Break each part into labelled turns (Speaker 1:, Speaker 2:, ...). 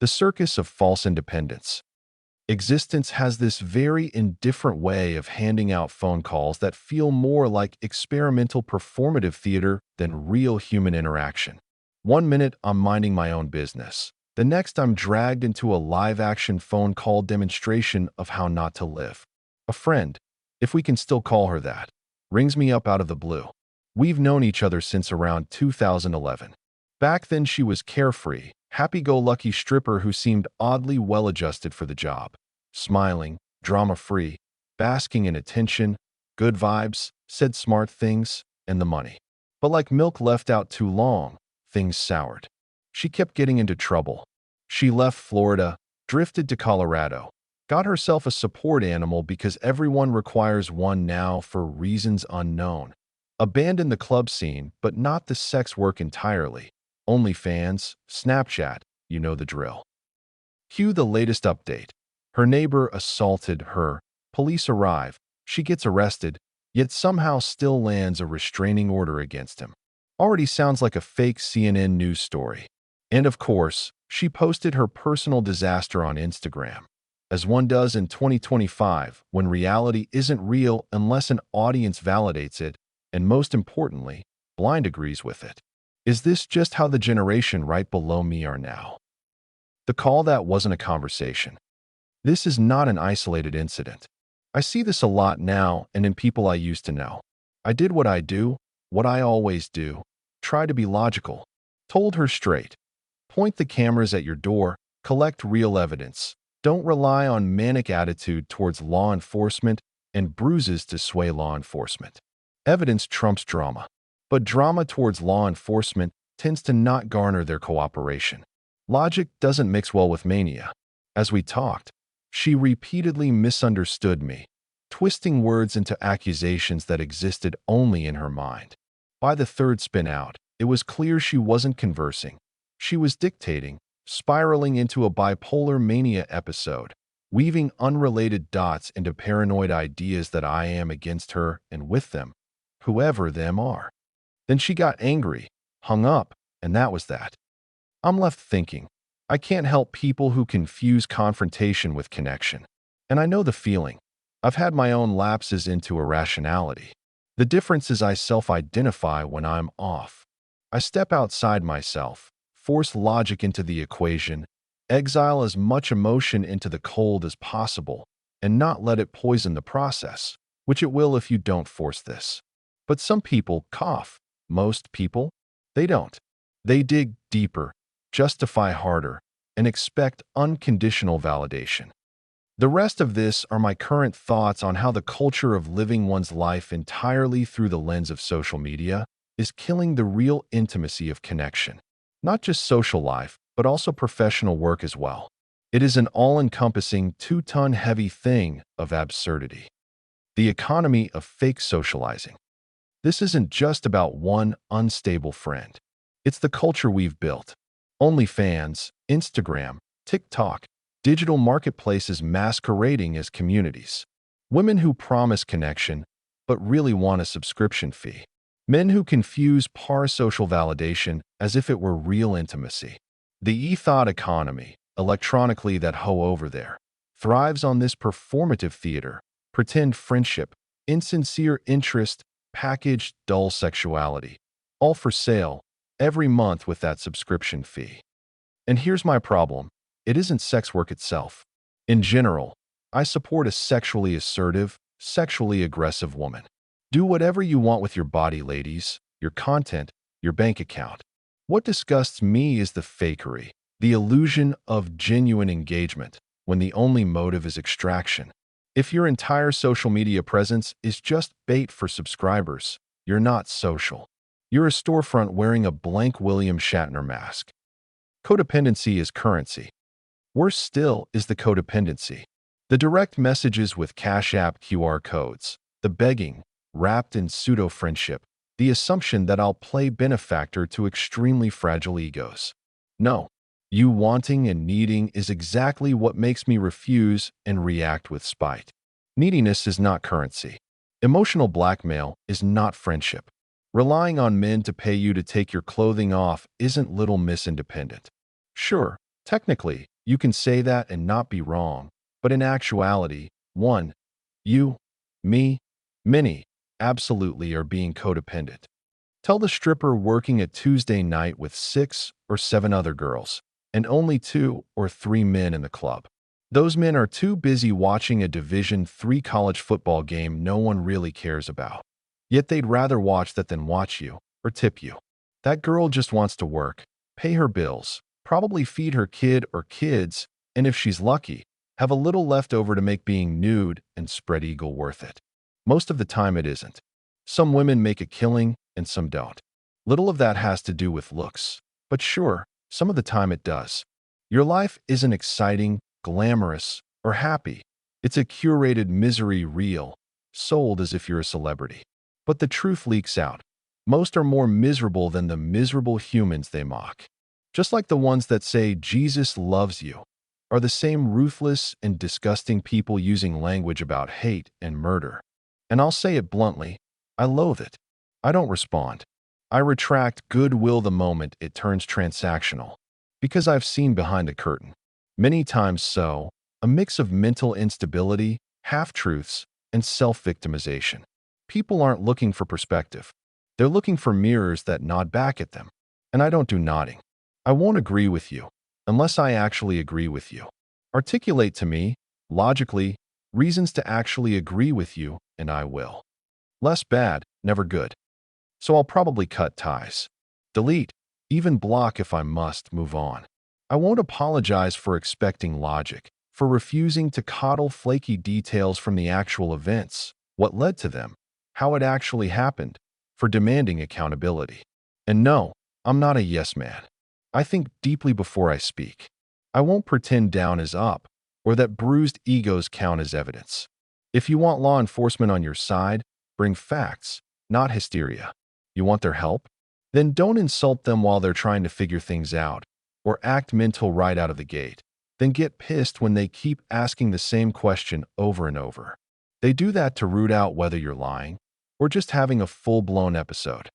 Speaker 1: The circus of false independence. Existence has this very indifferent way of handing out phone calls that feel more like experimental performative theater than real human interaction. One minute, I'm minding my own business. The next, I'm dragged into a live-action phone call demonstration of how not to live. A friend, if we can still call her that, rings me up out of the blue. We've known each other since around 2011. Back then, she was carefree, happy-go-lucky stripper who seemed oddly well-adjusted for the job. Smiling, drama-free, basking in attention, good vibes, said smart things, and the money. But like milk left out too long, things soured. She kept getting into trouble. She left Florida, drifted to Colorado, got herself a support animal because everyone requires one now for reasons unknown. Abandoned the club scene, but not the sex work entirely. OnlyFans, Snapchat, you know the drill. Cue the latest update. Her neighbor assaulted her. Police arrive. She gets arrested, yet somehow still lands a restraining order against him. Already sounds like a fake CNN news story. And of course, she posted her personal disaster on Instagram, as one does in 2025 when reality isn't real unless an audience validates it, and most importantly, blind agrees with it. Is this just how the generation right below me are now? The call that wasn't a conversation. This is not an isolated incident. I see this a lot now and in people I used to know. I did what I do, what I always do, try to be logical. Told her straight. Point the cameras at your door, collect real evidence. Don't rely on manic attitude towards law enforcement and bruises to sway law enforcement. Evidence trumps drama. But drama towards law enforcement tends to not garner their cooperation. Logic doesn't mix well with mania. As we talked, she repeatedly misunderstood me, twisting words into accusations that existed only in her mind. By the third spin out, it was clear she wasn't conversing. She was dictating, spiraling into a bipolar mania episode, weaving unrelated dots into paranoid ideas that I am against her and with them, whoever them are. Then she got angry, hung up, and that was that. I'm left thinking, I can't help people who confuse confrontation with connection. And I know the feeling. I've had my own lapses into irrationality. The difference is I self-identify when I'm off. I step outside myself, force logic into the equation, exile as much emotion into the cold as possible, and not let it poison the process, which it will if you don't force this. But some people cough. Most people, they don't. They dig deeper, justify harder, and expect unconditional validation. The rest of this are my current thoughts on how the culture of living one's life entirely through the lens of social media is killing the real intimacy of connection. Not just social life, but also professional work as well. It is an all-encompassing 2-ton heavy thing of absurdity. The economy of fake socializing. This isn't just about one unstable friend. It's the culture we've built. OnlyFans, Instagram, TikTok, digital marketplaces masquerading as communities. Women who promise connection, but really want a subscription fee. Men who confuse parasocial validation as if it were real intimacy. The e-thot economy, electronically that hoe over there, thrives on this performative theater, pretend friendship, insincere interest, packaged dull sexuality, all for sale, every month with that subscription fee. And here's my problem. It isn't sex work itself. In general, I support a sexually assertive, sexually aggressive woman. Do whatever you want with your body, ladies, your content, your bank account. What disgusts me is the fakery, the illusion of genuine engagement, when the only motive is extraction. If your entire social media presence is just bait for subscribers, you're not social. You're a storefront wearing a blank William Shatner mask. Codependency is currency. Worse still is the codependency. The direct messages with Cash App QR codes, the begging, wrapped in pseudo-friendship, the assumption that I'll play benefactor to extremely fragile egos. No, you wanting and needing is exactly what makes me refuse and react with spite. Neediness is not currency. Emotional blackmail is not friendship. Relying on men to pay you to take your clothing off isn't Little Miss Independent. Sure, Technically, you can say that and not be wrong, but in actuality, one, you, me, many, absolutely are being codependent. Tell the stripper working a Tuesday night with 6 or 7 other girls, and only 2 or 3 men in the club. Those men are too busy watching a Division III college football game no one really cares about. Yet they'd rather watch that than watch you, or tip you. That girl just wants to work, pay her bills, probably feed her kid or kids, and if she's lucky, have a little left over to make being nude and spread eagle worth it. Most of the time it isn't. Some women make a killing and some don't. Little of that has to do with looks, but sure, some of the time it does. Your life isn't exciting, glamorous, or happy. It's a curated misery reel, sold as if you're a celebrity. But the truth leaks out. Most are more miserable than the miserable humans they mock. Just like the ones that say Jesus loves you, are the same ruthless and disgusting people using language about hate and murder. And I'll say it bluntly, I loathe it. I don't respond. I retract goodwill the moment it turns transactional, because I've seen behind the curtain. Many times so, a mix of mental instability, half-truths, and self-victimization. People aren't looking for perspective. They're looking for mirrors that nod back at them. And I don't do nodding. I won't agree with you, unless I actually agree with you. Articulate to me, logically, reasons to actually agree with you, and I will. Less bad, never good. So I'll probably cut ties. Delete, even block if I must move on. I won't apologize for expecting logic, for refusing to coddle flaky details from the actual events, what led to them, how it actually happened, for demanding accountability. And no, I'm not a yes man. I think deeply before I speak. I won't pretend down is up, or that bruised egos count as evidence. If you want law enforcement on your side, bring facts, not hysteria. You want their help? Then don't insult them while they're trying to figure things out, or act mental right out of the gate. Then get pissed when they keep asking the same question over and over. They do that to root out whether you're lying, or just having a full-blown episode.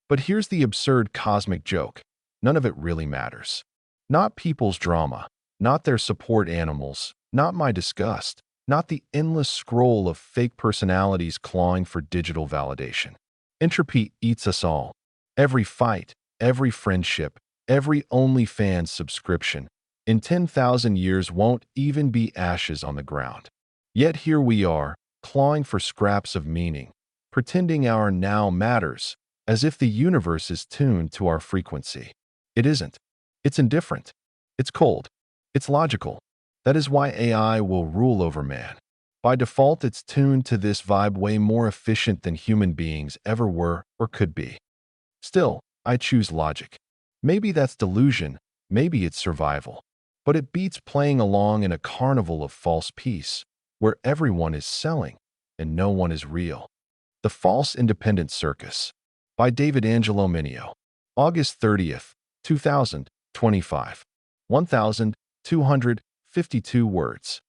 Speaker 1: But here's the absurd cosmic joke. None of it really matters. Not people's drama, not their support animals, not my disgust, not the endless scroll of fake personalities clawing for digital validation. Entropy eats us all. Every fight, every friendship, every OnlyFans subscription, in 10,000 years won't even be ashes on the ground. Yet here we are, clawing for scraps of meaning, pretending our now matters, as if the universe is tuned to our frequency. It isn't. It's indifferent. It's cold. It's logical. That is why AI will rule over man. By default, it's tuned to this vibe way more efficient than human beings ever were or could be. Still, I choose logic. Maybe that's delusion, maybe it's survival. But it beats playing along in a carnival of false peace, where everyone is selling and no one is real. The False Independent Circus by David Angelo Mineo. August 30th, 2025. 1,252 words.